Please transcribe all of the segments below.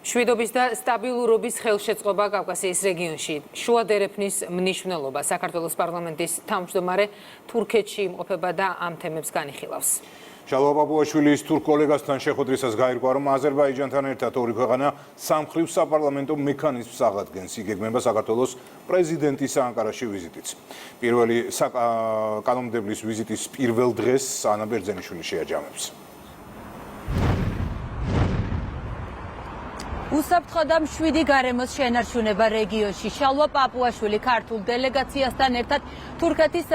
შვიდობის და სტაბილურობის ხელშეწყობა კავკასიის რეგიონში. შუა დერეფნის მნიშვნელობა საქართველოს პარლამენტის თავმჯდომარე თურქეთში იმყოფება და ამ თემებს განიხილავს. შალვა პაპუაშვილის თურქ კოლეგასთან შეხვედრისას გაირკვა, რომ აზერბაიჯანთან ერთად ორი ქვეყანა სამმხრივ საპარლამენტო მექანიზმს აღადგენს. იქ ეგმება საქართველოს პრეზიდენტის ანკარაში ვიზიტიც. პირველი კანონმდებლის ვიზიტის პირველ დღეს ანა ბერძენიშვილი შეაჯამებს. უსაფრთხო და მშვიდი გარემოს შენარჩუნება რეგიონში. შალვა პაპუაშვილი ქართულ დელეგაციასთან ერთად თურქეთის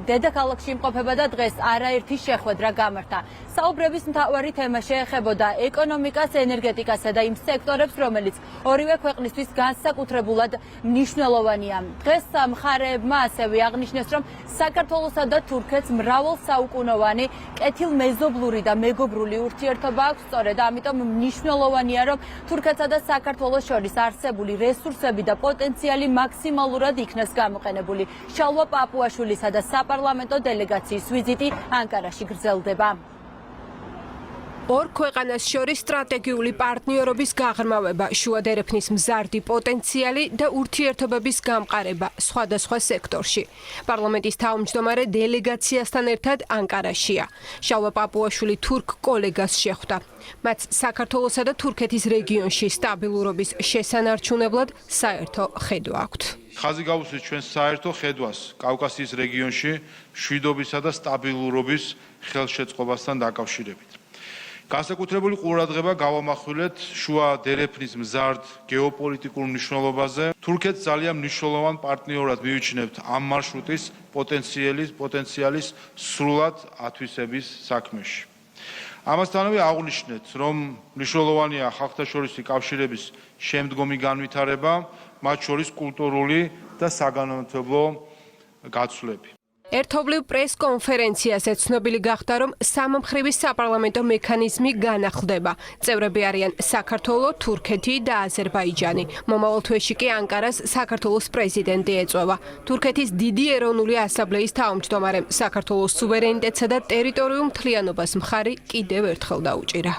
დედაქალაქში იმყოფება და დღეს არაერთი შეხვედრა გამართა. საუბრების მთავარი თემა შეეხებოდა ეკონომიკას, ენერგეტიკასა და იმ სექტორებს, რომელიც ორივე ქვეყნისთვის განსაკუთრებულად მნიშვნელოვანია. დღეს მხარეებმა ასევე აღნიშნეს, რომ საქართველოსა და თურქეთს მრავალსაუკუნოვანი კეთილმეზობლური და მეგობრული ურთიერთობა აქვს. სწორედ ამიტომ მნიშვნელოვანია, რომ თურქეთსა და საქართველოს შორის არსებული რესურსები და პოტენციალი მაქსიმალურად იქნას გამოყენებული. შალვა პაპუაშვილისა და საპარლამენტო დელეგაციის ვიზიტი ანკარაში გრძელდება. ორ ქვეყანას შორის სტრატეგიული პარტნიორობის გაღრმავება, შუა დერეფნის მზარდი პოტენციალი და ურთიერთობების გამყარება სხვადასხვა სექტორში. პარლამენტის თავმჯდომარე დელეგაციასთან ერთად ანკარაშია. შალვა პაპუაშვილი თურქ კოლეგას შეხვდა. მათ საქართველოსა და თურქეთის რეგიონში სტაბილურობის შესანარჩუნებლად საერთო ხედვა აქვთ. ხაზი გაუსვით ჩვენ საერთო ხედვას კავკასიის რეგიონში მშვიდობისა და სტაბილურობის ხელშეწყობასთან დაკავშირებით. განსაკუთრებული ყურადღება გავამახვილეთ შუა დერეფნის მზარდ გეოპოლიტიკურ მნიშვნელობაზე. თურქეთს ძალიან მნიშვნელოვან პარტნიორად მივიჩნევთ ამ მარშრუტის პოტენციალის სრულად ათვისების საქმეში. ამასთანავე აღვნიშნეთ, რომ მნიშვნელოვანია ხალხთაშორისი კავშირების შემდგომი განვითარება, მათ შორის კულტურული და საგანმანათლებლო გაცვლები. ერთობლივ პრეს-კონფერენციაზე ცნობილი გახდა, რომ სამმხრივი საპარლამენტო მექანიზმი განახლდება. წევრები არიან საქართველო, თურქეთი და აზერბაიჯანი. მომავალ თვეში კი ანკარას საქართველოს პრეზიდენტი ეწვევა. თურქეთის დიდი ეროვნული ასამბლეის თავმჯდომარემ საქართველოს სუვერენიტეტსა და ტერიტორიულ მთლიანობას მხარი კიდევ ერთხელ დაუჭირა.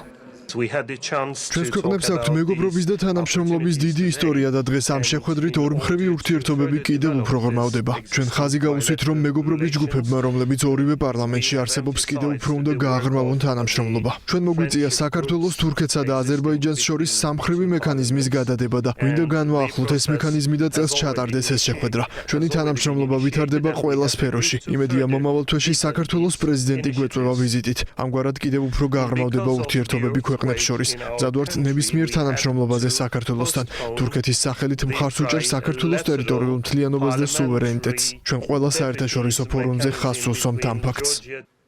ჩვენს ქვეყნებს აქვთ მეგობრობის და თანამშრომლობის დიდი ისტორია და დღეს ამ შეხვედრით ორმხრივი ურთიერთობები კიდევ უფრო ღრმავდება. ჩვენ ხაზი გავუსვით, რომ მეგობრობის ჯგუფებმა, რომლებიც ორივე პარლამენტში არსებობს, კიდევ უფრო უნდა გააღრმავონ თანამშრომლობა. ჩვენ მოგვიწია საქართველოს, თურქეთსა და აზერბაიჯანს შორის სამმხრივი მექანიზმის გადადება და მინდა განვაახლოთ ეს მექანიზმი და წელს ჩატარდეს ეს შეხვედრა. ჩვენი თანამშრომლობა ვითარდება ყველა სფეროში. იმედია, მომავალ თვეში საქართველოს პრეზიდენტი გვეწვევა ვიზიტით. ამგვარად კიდევ უფრო გააღრმავდება ურთიერთობები ქვეყნებს შორის. მზადვართ ნებისმიერ თანამშრომლობაზე საქართველოსთან. თურქეთის სახელით მხარს უჭერს საქართველოს ტერიტორიულ მთლიანობას და სუვერენიტეტს. ჩვენ ყველა საერთაშორისო ფორუმზე ხაზს უსვამთ ამ ფაქტს.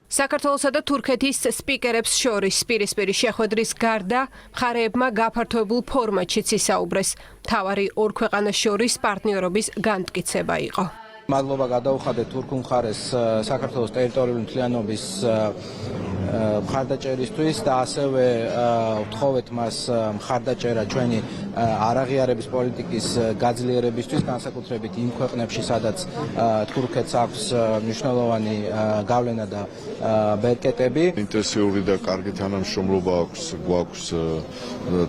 საქართველოსა და თურქეთის სპიკერებს შორის პირისპირი შეხვედრის გარდა მხარეებმა გაფართოებულ ფორმატშიც ისაუბრეს. მთავარი ორ ქვეყანას შორის პარტნიორობის განმტკიცება იყო. მადლობა გადაუხადეთ თურქულ მხარეს საქართველოს ტერიტორიული მთლიანობის მხარდაჭერისთვის და ასევე ვთხოვეთ მას მხარდაჭერა ჩვენი არაღიარების პოლიტიკის გაძლიერებისთვის, განსაკუთრებით იმ ქვეყნებში, სადაც თურქეთს აქვს მნიშვნელოვანი გავლენა და ბერკეტები. ინტენსიური და კარგი თანამშრომლობა გვაქვს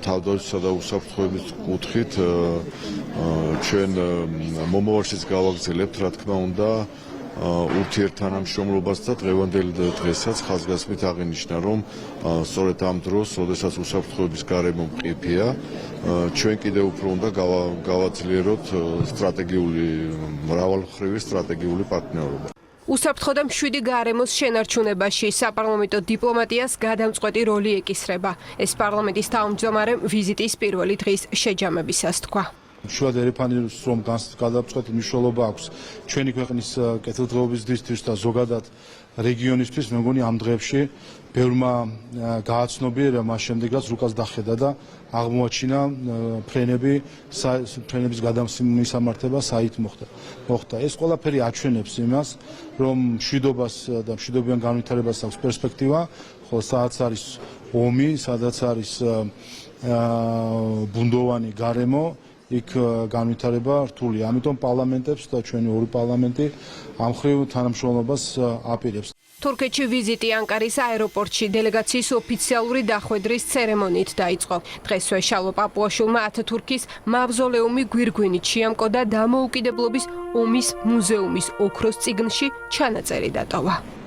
თავდაცვისა და უსაფრთხოების კუთხით. ჩვენ მომავალშიც გავაგრძელებთ, რა თქმა უნდა, ურთიერთთანამშრომლობას და დღევანდელ დღესაც ხაზგასმით აღინიშნა, რომ სწორედ ამ დროს, როდესაც უსაფრთხოების გარემო მყიფეა, ჩვენ კიდევ უფრო უნდა გავაძლიეროთ მრავალმხრივი სტრატეგიული პარტნიორობა. უსაფრთხო და მშვიდი გარემოს შენარჩუნებაში საპარლამენტო დიპლომატიას გადამწყვეტი როლი ეკისრება. ეს პარლამენტის თავმჯდომარემ ვიზიტის პირველი დღის შეჯამებისას თქვა. შუა დერეფნის რომ გადამწყვეტი მნიშვნელობა აქვს ჩვენი ქვეყნის კეთილდღეობისთვის და ზოგადად რეგიონისთვის. მე მგონი ამ დღეებში ბევრმა გააცნობიერა მას შემდეგ, რაც რუკას დახედა და აღმოაჩინა ფრენების გადამისამართება საით მოხდა. ეს ყველაფერი აჩვენებს იმას, რომ მშვიდობას და მშვიდობიან განვითარებას აქვს პერსპექტივა, ხოლო სადაც არის ომი, სადაც არის ბუნდოვანი გარემო, იქ განვითარება რთულია. ამიტომ პარლამენტებს და ჩვენი ორი პარლამენტი ამ მხრივ თანამშრომლობას აპირებს. თურქეთში ვიზიტი ანკარის აეროპორტში დელეგაციის ოფიციალური დახვედრის ცერემონიით დაიწყო. დღესვე შალვა პაპუაშვილმა ათათურქის მავზოლეუმი გვირგვინით შეამკო და დამოუკიდებლობის ომის მუზეუმის ოქროს წიგნში ჩანაწერი დატოვა.